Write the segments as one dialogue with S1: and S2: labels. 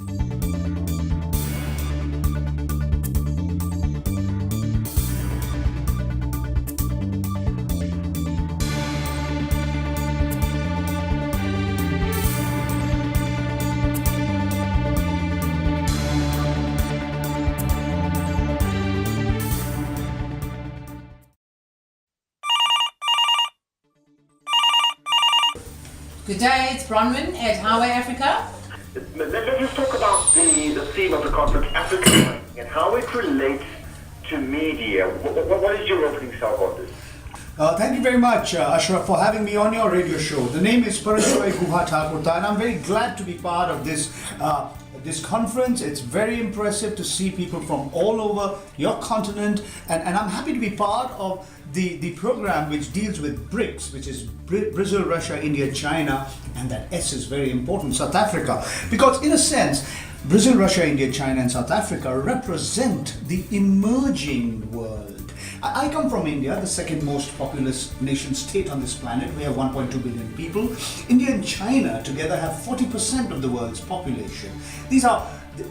S1: Good day, it's Bronwyn at Highway Africa.
S2: Let's talk about the theme of the conference, Africa, and how it relates to media. What is your opening salvo on this?
S3: Thank you very much, Ashraf, for having me on your radio show. The name is Paranjoy Guha, and I'm very glad to be part of this conference. It's very impressive to see people from all over your continent, and I'm happy to be part of the program which deals with BRICS, which is Brazil, Russia, India, China, and that S is very important, South Africa, because in a sense, Brazil, Russia, India, China, and South Africa represent the emerging world. I come from India, the second most populous nation state on this planet. We have 1.2 billion people. India and China together have 40% of the world's population. These are,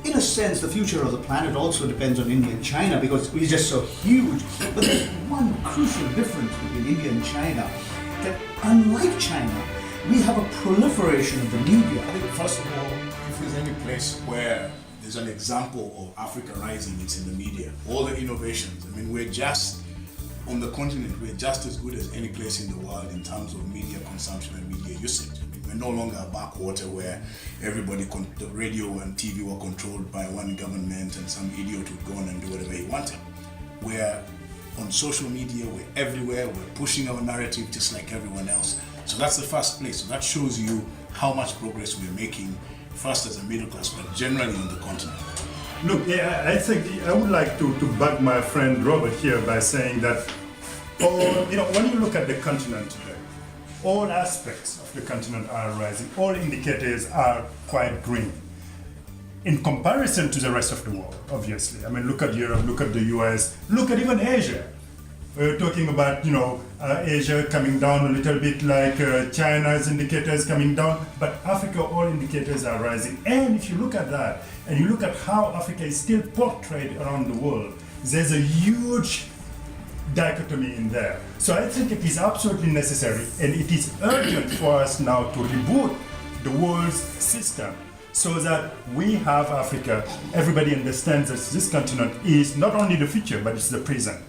S3: in a sense, the future of the planet also depends on India and China because we're just so huge. But there's one crucial difference between India and China, that unlike China, we have a proliferation of the media.
S4: I think first of all, if there's any place where there's an example of Africa rising, it's in the media. All the innovations, I mean, we're just, on the continent, we're just as good as any place in the world in terms of media consumption and media usage. I mean, we're no longer a backwater where everybody, the radio and TV were controlled by one government and some idiot would go on and do whatever he wanted. We're on social media, we're everywhere, we're pushing our narrative just like everyone else. So that's the first place. So that shows you how much progress we're making, first as a middle class, but generally on the continent.
S5: Look, I think I would like to back my friend Robert here by saying that, when you look at the continent today, all aspects of the continent are rising. All indicators are quite green in comparison to the rest of the world, obviously. I mean, look at Europe, look at the US, look at even Asia. We're talking about, Asia coming down a little bit, like China's indicators coming down, but Africa, all indicators are rising. And if you look at that, and you look at how Africa is still portrayed around the world, there's a huge dichotomy in there. So I think it is absolutely necessary, and it is urgent for us now to reboot the world's system so that we have Africa, everybody understands that this continent is not only the future, but it's the present.